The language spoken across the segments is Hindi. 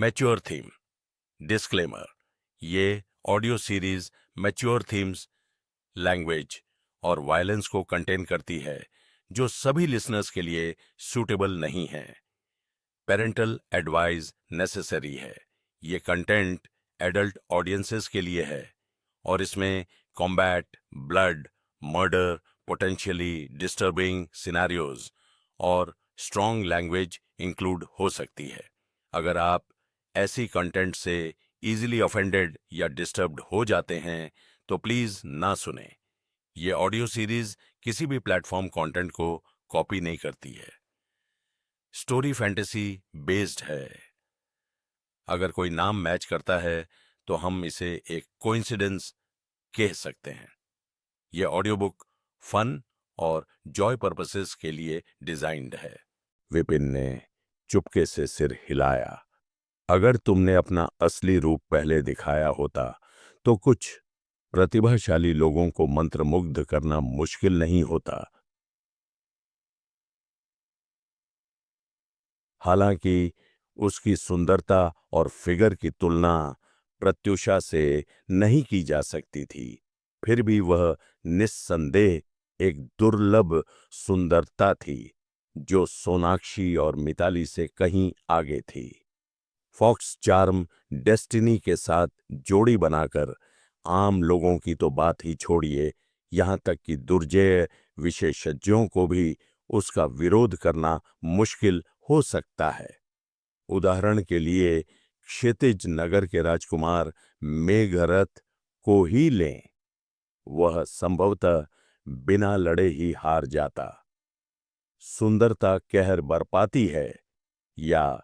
Mature theme. डिस्क्लेमर, ये audio series mature themes, language और वायलेंस को कंटेन करती है जो सभी लिसनर्स के लिए सूटेबल नहीं है। पेरेंटल एडवाइस नेसेसरी है। ये कंटेंट एडल्ट ऑडियंसेस के लिए है और इसमें combat, blood, murder, potentially disturbing scenarios और स्ट्रॉन्ग लैंग्वेज इंक्लूड हो सकती है। अगर आप ऐसी कंटेंट से इजीली ऑफेंडेड या डिस्टर्ब्ड हो जाते हैं तो प्लीज ना सुने। ये ऑडियो सीरीज किसी भी प्लेटफॉर्म कंटेंट को कॉपी नहीं करती है। स्टोरी फैंटेसी बेस्ड है। अगर कोई नाम मैच करता है तो हम इसे एक कोइंसिडेंस कह सकते हैं। यह ऑडियो बुक फन और जॉय पर्पसेस के लिए डिजाइन्ड है। विपिन ने चुपके से सिर हिलाया। अगर तुमने अपना असली रूप पहले दिखाया होता तो कुछ प्रतिभाशाली लोगों को मंत्रमुग्ध करना मुश्किल नहीं होता। हालांकि उसकी सुंदरता और फिगर की तुलना प्रत्युषा से नहीं की जा सकती थी, फिर भी वह निस्संदेह एक दुर्लभ सुंदरता थी जो सोनाक्षी और मिताली से कहीं आगे थी। फॉक्स चार्म डेस्टिनी के साथ जोड़ी बनाकर आम लोगों की तो बात ही छोड़िए, यहां तक कि दुर्जेय विशेषज्ञों को भी उसका विरोध करना मुश्किल हो सकता है। उदाहरण के लिए क्षितिज नगर के राजकुमार मेघरथ को ही लें। वह संभवतः बिना लड़े ही हार जाता। सुंदरता कहर बरपाती है या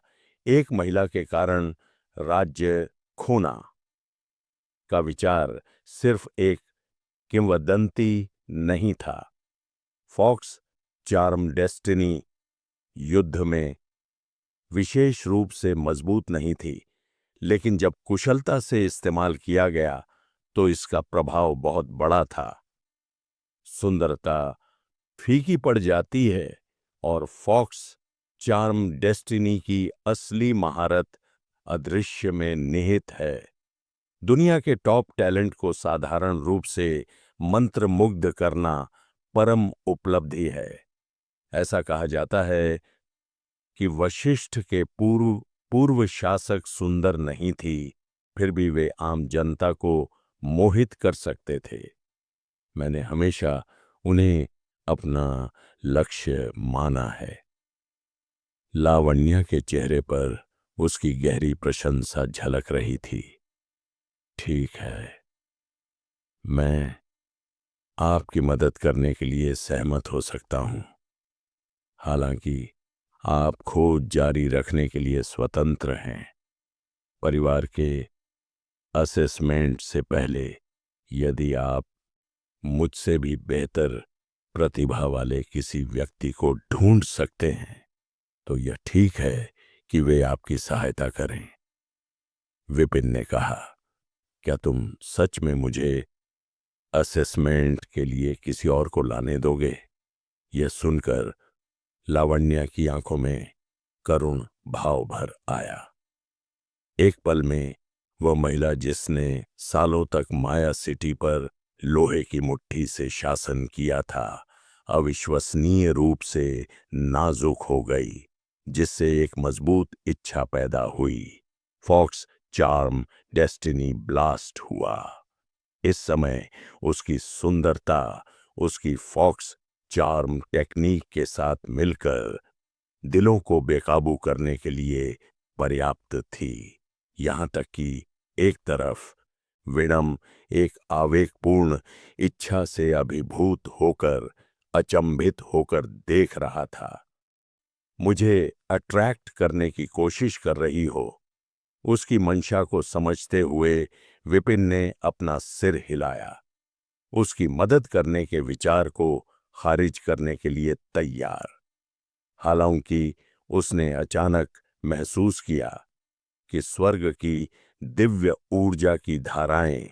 एक महिला के कारण राज्य खोना का विचार सिर्फ एक किंवदंती नहीं था। फॉक्स चार्म डेस्टिनी युद्ध में विशेष रूप से मजबूत नहीं थी, लेकिन जब कुशलता से इस्तेमाल किया गया तो इसका प्रभाव बहुत बड़ा था। सुंदरता फीकी पड़ जाती है और फॉक्स चार्म डेस्टिनी की असली महारत अदृश्य में निहित है। दुनिया के टॉप टैलेंट को साधारण रूप से मंत्रमुग्ध करना परम उपलब्धि है। ऐसा कहा जाता है कि वशिष्ठ के पूर्व शासक सुंदर नहीं थी, फिर भी वे आम जनता को मोहित कर सकते थे। मैंने हमेशा उन्हें अपना लक्ष्य माना है। लावण्या के चेहरे पर उसकी गहरी प्रशंसा झलक रही थी। ठीक है, मैं आपकी मदद करने के लिए सहमत हो सकता हूं। हालांकि आप खोज जारी रखने के लिए स्वतंत्र हैं। परिवार के असेसमेंट से पहले यदि आप मुझसे भी बेहतर प्रतिभा वाले किसी व्यक्ति को ढूंढ सकते हैं तो यह ठीक है कि वे आपकी सहायता करें। विपिन ने कहा, क्या तुम सच में मुझे असेसमेंट के लिए किसी और को लाने दोगे? यह सुनकर लावण्या की आंखों में करुण भाव भर आया। एक पल में वह महिला जिसने सालों तक माया सिटी पर लोहे की मुट्ठी से शासन किया था, अविश्वसनीय रूप से नाजुक हो गई, जिससे एक मजबूत इच्छा पैदा हुई। फॉक्स चार्म डेस्टिनी ब्लास्ट हुआ। इस समय उसकी सुंदरता उसकी फॉक्स चार्म टेक्निक के साथ मिलकर दिलों को बेकाबू करने के लिए पर्याप्त थी। यहां तक कि एक तरफ विनम एक आवेगपूर्ण इच्छा से अभिभूत होकर अचंभित होकर देख रहा था। मुझे अट्रैक्ट करने की कोशिश कर रही हो? उसकी मंशा को समझते हुए विपिन ने अपना सिर हिलाया, उसकी मदद करने के विचार को खारिज करने के लिए तैयार। हालांकि उसने अचानक महसूस किया कि स्वर्ग की दिव्य ऊर्जा की धाराएं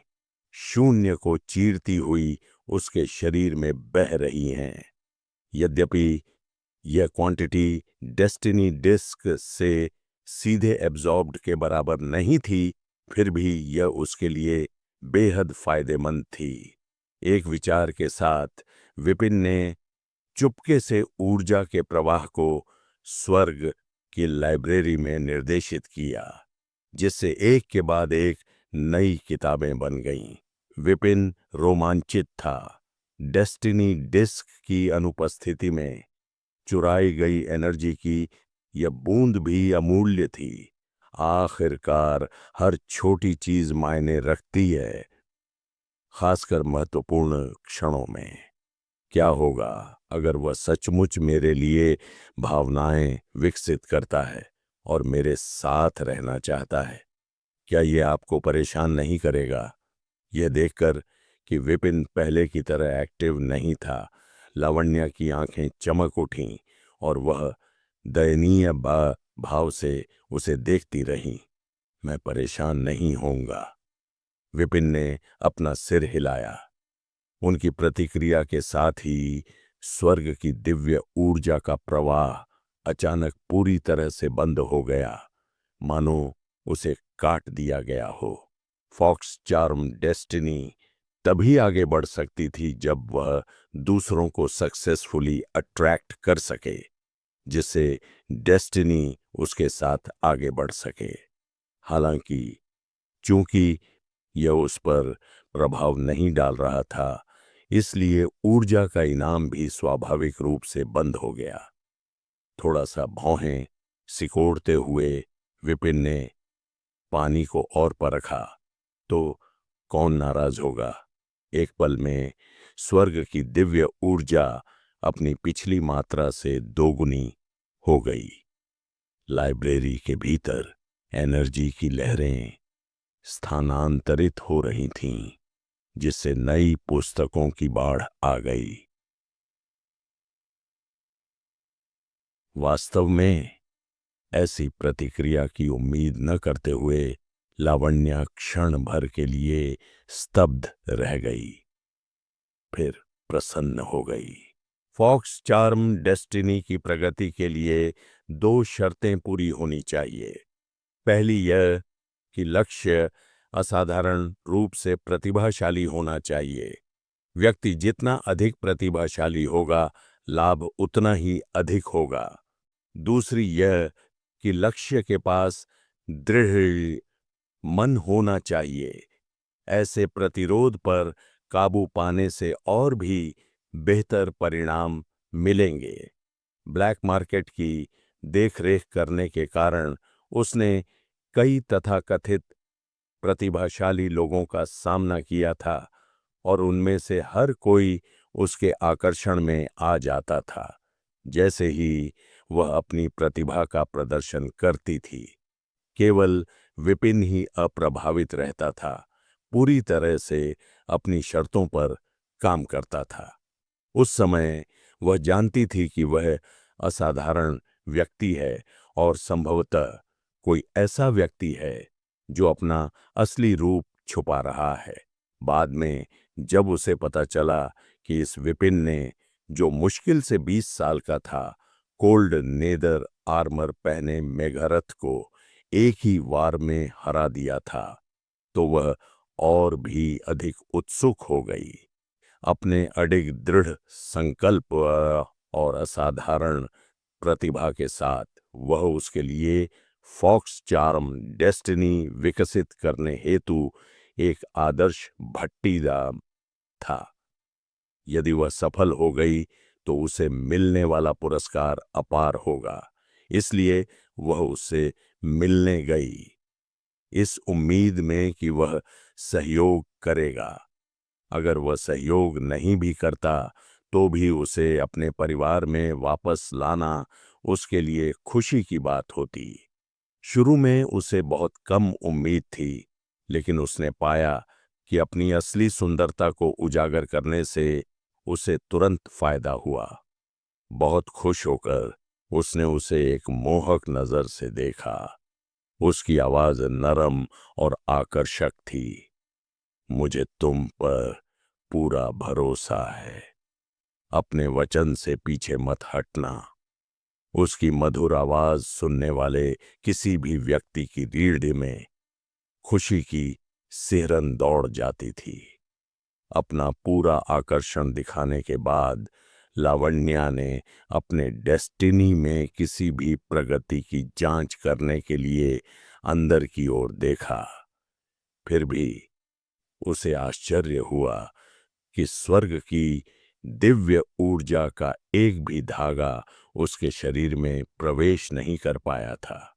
शून्य को चीरती हुई उसके शरीर में बह रही हैं। यद्यपि यह क्वांटिटी डेस्टिनी डिस्क से सीधे एब्जॉर्ब्ड के बराबर नहीं थी, फिर भी यह उसके लिए बेहद फायदेमंद थी। एक विचार के साथ विपिन ने चुपके से ऊर्जा के प्रवाह को स्वर्ग की लाइब्रेरी में निर्देशित किया, जिससे एक के बाद एक नई किताबें बन गईं। विपिन रोमांचित था। डेस्टिनी डिस्क की अनुपस्थिति में चुराई गई एनर्जी की यह बूंद भी अमूल्य थी। आखिरकार हर छोटी चीज मायने रखती है, खासकर महत्वपूर्ण क्षणों में। क्या होगा अगर वह सचमुच मेरे लिए भावनाएं विकसित करता है और मेरे साथ रहना चाहता है? क्या यह आपको परेशान नहीं करेगा? यह देखकर कि विपिन पहले की तरह एक्टिव नहीं था, लावण्या की आंखें चमक उठीं और वह दयनीय भाव से उसे देखती रही। मैं परेशान नहीं होऊंगा। विपिन ने अपना सिर हिलाया। उनकी प्रतिक्रिया के साथ ही स्वर्ग की दिव्य ऊर्जा का प्रवाह अचानक पूरी तरह से बंद हो गया, मानो उसे काट दिया गया हो। फॉक्स चार्म डेस्टिनी तभी आगे बढ़ सकती थी जब वह दूसरों को सक्सेसफुली अट्रैक्ट कर सके, जिससे डेस्टिनी उसके साथ आगे बढ़ सके। हालांकि चूंकि यह उस पर प्रभाव नहीं डाल रहा था, इसलिए ऊर्जा का इनाम भी स्वाभाविक रूप से बंद हो गया। थोड़ा सा भौहें सिकोड़ते हुए विपिन ने पानी को और परखा, तो कौन नाराज होगा। एक पल में स्वर्ग की दिव्य ऊर्जा अपनी पिछली मात्रा से दोगुनी हो गई। लाइब्रेरी के भीतर एनर्जी की लहरें स्थानांतरित हो रही थीं, जिससे नई पुस्तकों की बाढ़ आ गई। वास्तव में ऐसी प्रतिक्रिया की उम्मीद न करते हुए लावण्या क्षण भर के लिए स्तब्ध रह गई, फिर प्रसन्न हो गई। फॉक्स चार्म डेस्टिनी की प्रगति के लिए दो शर्तें पूरी होनी चाहिए। पहली यह कि लक्ष्य असाधारण रूप से प्रतिभाशाली होना चाहिए। व्यक्ति जितना अधिक प्रतिभाशाली होगा, लाभ उतना ही अधिक होगा। दूसरी यह कि लक्ष्य के पास दृढ़ मन होना चाहिए। ऐसे प्रतिरोध पर काबू पाने से और भी बेहतर परिणाम मिलेंगे। ब्लैक मार्केट की देखरेख करने के कारण उसने कई तथाकथित प्रतिभाशाली लोगों का सामना किया था और उनमें से हर कोई उसके आकर्षण में आ जाता था जैसे ही वह अपनी प्रतिभा का प्रदर्शन करती थी। केवल विपिन ही अप्रभावित रहता था, पूरी तरह से अपनी शर्तों पर काम करता था। उस समय वह जानती थी कि वह असाधारण व्यक्ति है और संभवतः कोई ऐसा व्यक्ति है जो अपना असली रूप छुपा रहा है। बाद में जब उसे पता चला कि इस विपिन ने, जो मुश्किल से 20 साल का था, कोल्ड नेदर आर्मर पहने मेघरथ को एक ही वार में हरा दिया था, तो वह और भी अधिक उत्सुक हो गई। अपने अडिग दृढ़ संकल्प और असाधारण प्रतिभा के साथ वह उसके लिए फॉक्स चार्म डेस्टिनी विकसित करने हेतु एक आदर्श भट्टीदार था। यदि वह सफल हो गई तो उसे मिलने वाला पुरस्कार अपार होगा, इसलिए वह उससे मिलने गई, इस उम्मीद में कि वह सहयोग करेगा। अगर वह सहयोग नहीं भी करता तो भी उसे अपने परिवार में वापस लाना उसके लिए खुशी की बात होती। शुरू में उसे बहुत कम उम्मीद थी, लेकिन उसने पाया कि अपनी असली सुंदरता को उजागर करने से उसे तुरंत फायदा हुआ। बहुत खुश होकर उसने उसे एक मोहक नजर से देखा। उसकी आवाज नरम और आकर्षक थी। मुझे तुम पर पूरा भरोसा है। अपने वचन से पीछे मत हटना। उसकी मधुर आवाज सुनने वाले किसी भी व्यक्ति की रीढ़ में खुशी की सिहरन दौड़ जाती थी। अपना पूरा आकर्षण दिखाने के बाद लावण्या ने अपने डेस्टिनी में किसी भी प्रगति की जांच करने के लिए अंदर की ओर देखा। फिर भी उसे आश्चर्य हुआ कि स्वर्ग की दिव्य ऊर्जा का एक भी धागा उसके शरीर में प्रवेश नहीं कर पाया था।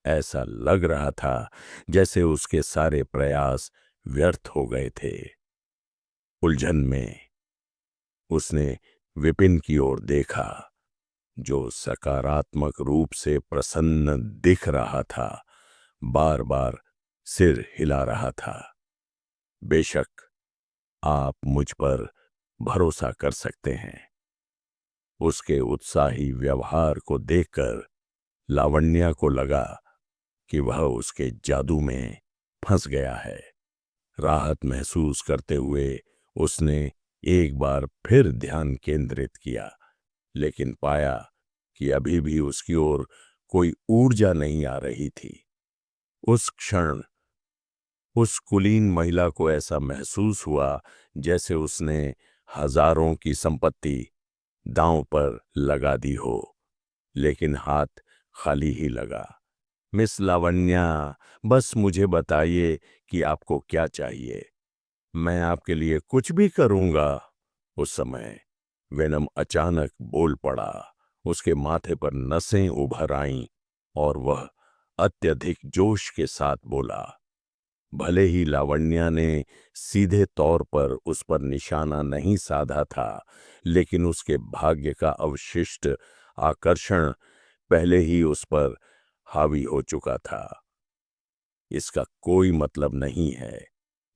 ऐसा लग रहा था जैसे उसके सारे प्रयास व्यर्थ हो गए थे। उलझन में उसने विपिन की ओर देखा, जो सकारात्मक रूप से प्रसन्न दिख रहा था, बार बार सिर हिला रहा था। बेशक आप मुझ पर भरोसा कर सकते हैं। उसके उत्साही व्यवहार को देखकर लावण्या को लगा कि वह उसके जादू में फंस गया है। राहत महसूस करते हुए उसने एक बार फिर ध्यान केंद्रित किया, लेकिन पाया कि अभी भी उसकी ओर कोई ऊर्जा नहीं आ रही थी। उस क्षण उस कुलीन महिला को ऐसा महसूस हुआ जैसे उसने हजारों की संपत्ति दांव पर लगा दी हो, लेकिन हाथ खाली ही लगा। मिस लावण्या, बस मुझे बताइए कि आपको क्या चाहिए, मैं आपके लिए कुछ भी करूंगा। उस समय वेनम अचानक बोल पड़ा। उसके माथे पर नसें उभर आईं और वह अत्यधिक जोश के साथ बोला। भले ही लावण्या ने सीधे तौर पर उस पर निशाना नहीं साधा था, लेकिन उसके भाग्य का अवशिष्ट आकर्षण पहले ही उस पर हावी हो चुका था। इसका कोई मतलब नहीं है,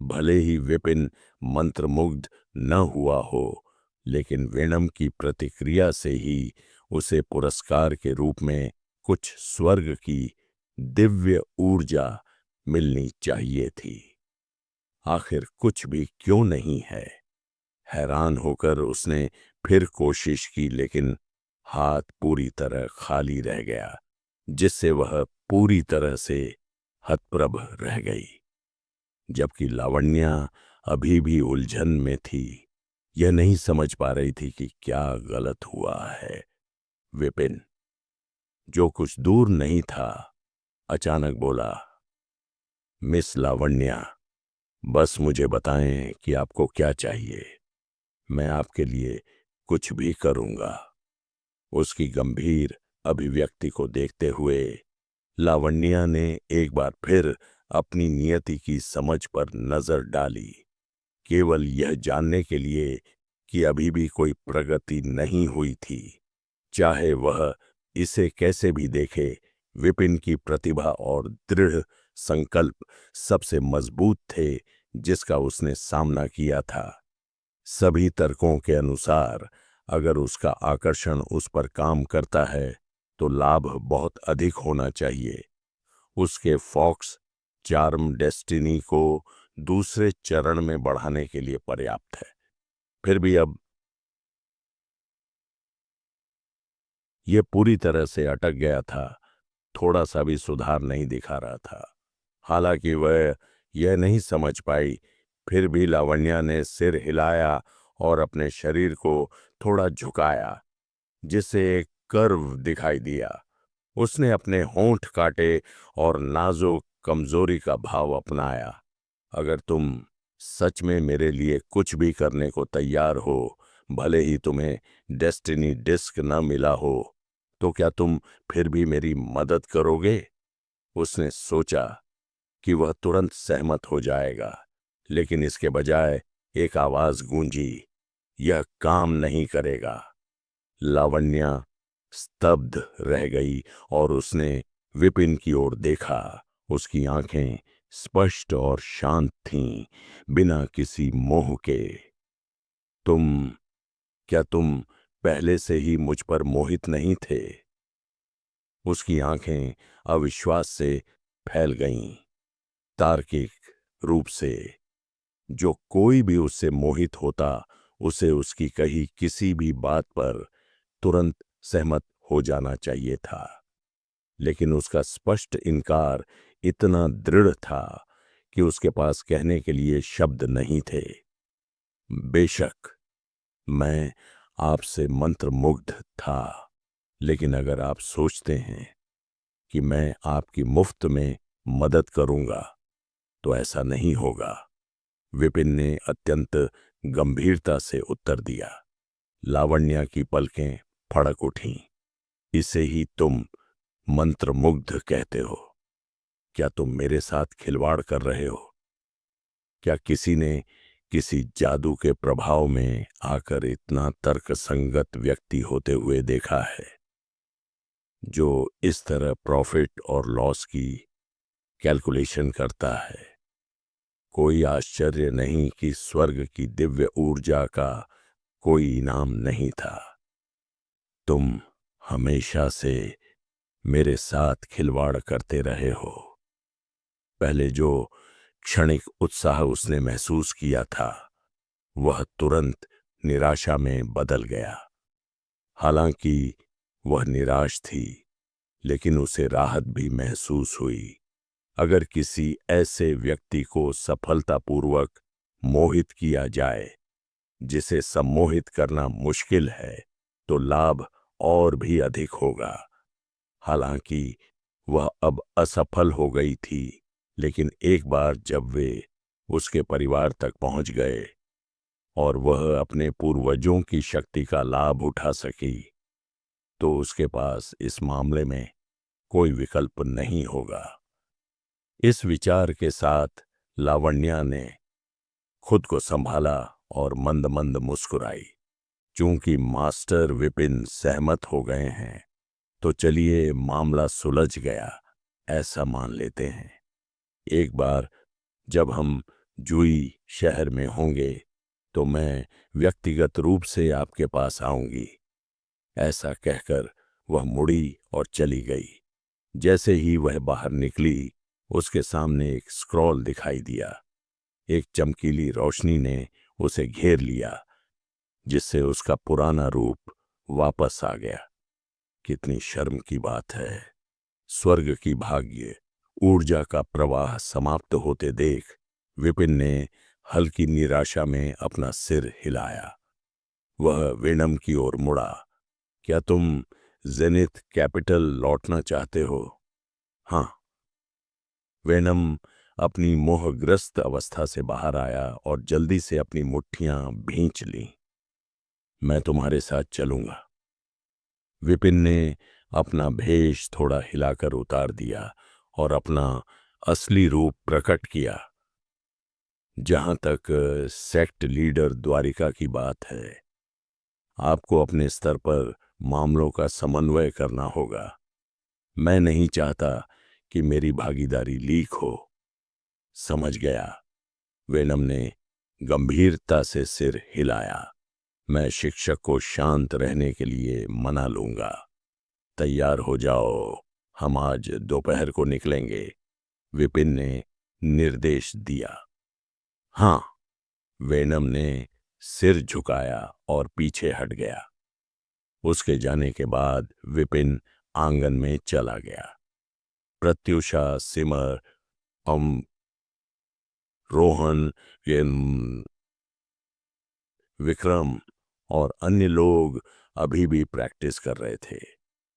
भले ही विपिन मंत्रमुग्ध न हुआ हो, लेकिन वेनम की प्रतिक्रिया से ही उसे पुरस्कार के रूप में कुछ स्वर्ग की दिव्य ऊर्जा मिलनी चाहिए थी। आखिर कुछ भी क्यों नहीं है? हैरान होकर उसने फिर कोशिश की, लेकिन हाथ पूरी तरह खाली रह गया, जिससे वह पूरी तरह से हतप्रभ रह गई। जबकि लावण्या अभी भी उलझन में थी, यह नहीं समझ पा रही थी कि क्या गलत हुआ है। विपिन, जो कुछ दूर नहीं था, अचानक बोला, मिस लावण्या, बस मुझे बताएं कि आपको क्या चाहिए, मैं आपके लिए कुछ भी करूंगा। उसकी गंभीर अभिव्यक्ति को देखते हुए लावण्या ने एक बार फिर अपनी नियति की समझ पर नजर डाली, केवल यह जानने के लिए कि अभी भी कोई प्रगति नहीं हुई थी। चाहे वह इसे कैसे भी देखे, विपिन की प्रतिभा और दृढ़ संकल्प सबसे मजबूत थे जिसका उसने सामना किया था। सभी तर्कों के अनुसार अगर उसका आकर्षण उस पर काम करता है तो लाभ बहुत अधिक होना चाहिए। उसके फॉक्स चार्म डेस्टिनी को दूसरे चरण में बढ़ाने के लिए पर्याप्त है। फिर भी अब यह पूरी तरह से अटक गया था, थोड़ा सा भी सुधार नहीं दिखा रहा था। हालांकि वह यह नहीं समझ पाई, फिर भी लावण्या ने सिर हिलाया और अपने शरीर को थोड़ा झुकाया, जिससे एक कर्व दिखाई दिया। उसने अपने होंठ काटे और नाजुक कमजोरी का भाव अपनाया। अगर तुम सच में मेरे लिए कुछ भी करने को तैयार हो, भले ही तुम्हें डेस्टिनी डिस्क न मिला हो, तो क्या तुम फिर भी मेरी मदद करोगे? उसने सोचा कि वह तुरंत सहमत हो जाएगा, लेकिन इसके बजाय एक आवाज गूंजी, यह काम नहीं करेगा। लावण्या स्तब्ध रह गई और उसने विपिन की ओर देखा। उसकी आंखें स्पष्ट और शांत थीं, बिना किसी मोह के। तुम क्या तुम पहले से ही मुझ पर मोहित नहीं थे? उसकी आंखें अविश्वास से फैल गईं। तार्किक रूप से जो कोई भी उससे मोहित होता, उसे उसकी कही किसी भी बात पर तुरंत सहमत हो जाना चाहिए था, लेकिन उसका स्पष्ट इनकार इतना दृढ़ था कि उसके पास कहने के लिए शब्द नहीं थे। बेशक मैं आपसे मंत्रमुग्ध था, लेकिन अगर आप सोचते हैं कि मैं आपकी मुफ्त में मदद करूंगा तो ऐसा नहीं होगा, विपिन ने अत्यंत गंभीरता से उत्तर दिया। लावण्या की पलकें फड़क उठीं। इसे ही तुम मंत्रमुग्ध कहते हो? क्या तुम मेरे साथ खिलवाड़ कर रहे हो? क्या किसी ने किसी जादू के प्रभाव में आकर इतना तर्कसंगत व्यक्ति होते हुए देखा है, जो इस तरह प्रॉफिट और लॉस की कैलकुलेशन करता है? कोई आश्चर्य नहीं कि स्वर्ग की दिव्य ऊर्जा का कोई इनाम नहीं था। तुम हमेशा से मेरे साथ खिलवाड़ करते रहे हो। पहले जो क्षणिक उत्साह उसने महसूस किया था, वह तुरंत निराशा में बदल गया। हालांकि वह निराश थी, लेकिन उसे राहत भी महसूस हुई। अगर किसी ऐसे व्यक्ति को सफलतापूर्वक मोहित किया जाए जिसे सम्मोहित करना मुश्किल है, तो लाभ और भी अधिक होगा। हालांकि वह अब असफल हो गई थी, लेकिन एक बार जब वे उसके परिवार तक पहुंच गए और वह अपने पूर्वजों की शक्ति का लाभ उठा सकी, तो उसके पास इस मामले में कोई विकल्प नहीं होगा। इस विचार के साथ लावण्या ने खुद को संभाला और मंद मंद मुस्कुराई। चूंकि मास्टर विपिन सहमत हो गए हैं, तो चलिए मामला सुलझ गया ऐसा मान लेते हैं। एक बार जब हम जुई शहर में होंगे, तो मैं व्यक्तिगत रूप से आपके पास आऊंगी। ऐसा कहकर वह मुड़ी और चली गई। जैसे ही वह बाहर निकली, उसके सामने एक स्क्रॉल दिखाई दिया। एक चमकीली रोशनी ने उसे घेर लिया, जिससे उसका पुराना रूप वापस आ गया। कितनी शर्म की बात है। स्वर्ग की भाग्य ऊर्जा का प्रवाह समाप्त होते देख विपिन ने हल्की निराशा में अपना सिर हिलाया। वह वेनम की ओर मुड़ा। क्या तुम जेनिथ कैपिटल लौटना चाहते हो? हाँ। वेनम अपनी मोहग्रस्त अवस्था से बाहर आया और जल्दी से अपनी मुट्ठियां भींच लीं। मैं तुम्हारे साथ चलूंगा। विपिन ने अपना भेष थोड़ा हिलाकर उतार दिया और अपना असली रूप प्रकट किया। जहां तक सेक्ट लीडर द्वारिका की बात है, आपको अपने स्तर पर मामलों का समन्वय करना होगा। मैं नहीं चाहता कि मेरी भागीदारी लीक हो। समझ गया। वेनम ने गंभीरता से सिर हिलाया। मैं शिक्षक को शांत रहने के लिए मना लूंगा। तैयार हो जाओ, हम आज दोपहर को निकलेंगे, विपिन ने निर्देश दिया। हाँ। वेनम ने सिर झुकाया और पीछे हट गया। उसके जाने के बाद विपिन आंगन में चला गया। प्रत्युषा, सिमर, रोहन, विक्रम और अन्य लोग अभी भी प्रैक्टिस कर रहे थे।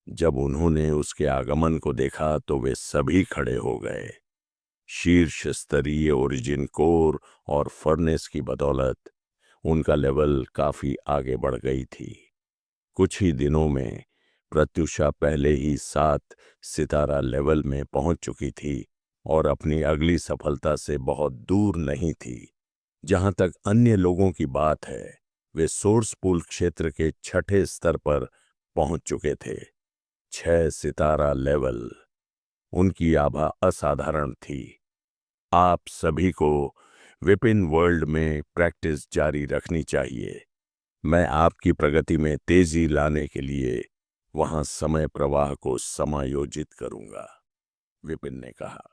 जब उन्होंने उसके आगमन को देखा तो वे सभी खड़े हो गए। शीर्ष स्तरीय ओरिजिन कोर और फर्नेस की बदौलत उनका लेवल काफी आगे बढ़ गई थी। कुछ ही दिनों में प्रत्युषा पहले ही 7 सितारा लेवल में पहुंच चुकी थी और अपनी अगली सफलता से बहुत दूर नहीं थी। जहां तक अन्य लोगों की बात है, वे सोर्स पूल क्षेत्र के 6ठे स्तर पर पहुंच चुके थे। 6 सितारा लेवल। उनकी आभा असाधारण थी। आप सभी को विपिन वर्ल्ड में प्रैक्टिस जारी रखनी चाहिए। मैं आपकी प्रगति में तेजी लाने के लिए वहां समय प्रवाह को समायोजित करूंगा, विपिन ने कहा।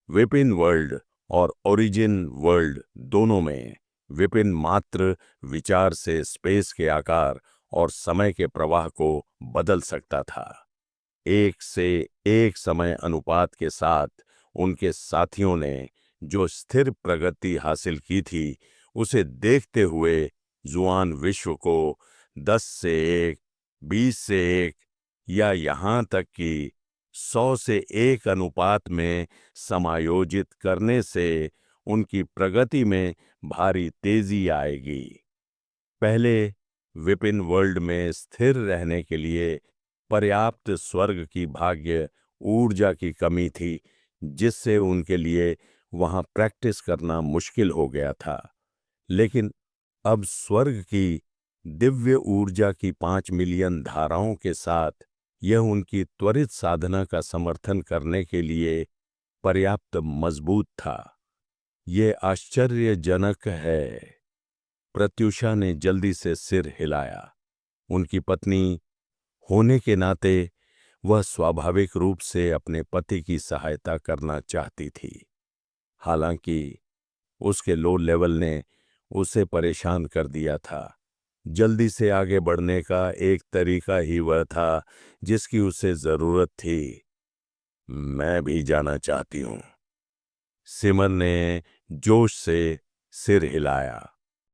विपिन वर्ल्ड और ओरिजिन वर्ल्ड दोनों में विपिन मात्र विचार से स्पेस के आकार और समय के प्रवाह को बदल सकता था। एक से एक समय अनुपात के साथ उनके साथियों ने जो स्थिर प्रगति हासिल की थी, उसे देखते हुए जुआन विश्व को 10 से 1, 20 से 1 या यहाँ तक कि 100 से 1 अनुपात में समायोजित करने से उनकी प्रगति में भारी तेजी आएगी। पहले विपिन वर्ल्ड में स्थिर रहने के लिए पर्याप्त स्वर्ग की भाग्य ऊर्जा की कमी थी, जिससे उनके लिए वहां प्रैक्टिस करना मुश्किल हो गया था। लेकिन अब स्वर्ग की दिव्य ऊर्जा की 5 मिलियन धाराओं के साथ यह उनकी त्वरित साधना का समर्थन करने के लिए पर्याप्त मजबूत था। ये आश्चर्यजनक है। प्रत्युषा ने जल्दी से सिर हिलाया। उनकी पत्नी होने के नाते वह स्वाभाविक रूप से अपने पति की सहायता करना चाहती थी। हालांकि उसके लो लेवल ने उसे परेशान कर दिया था। जल्दी से आगे बढ़ने का एक तरीका ही वह था जिसकी उसे जरूरत थी। मैं भी जाना चाहती हूं। सिमर ने जोश से सिर हिलाया।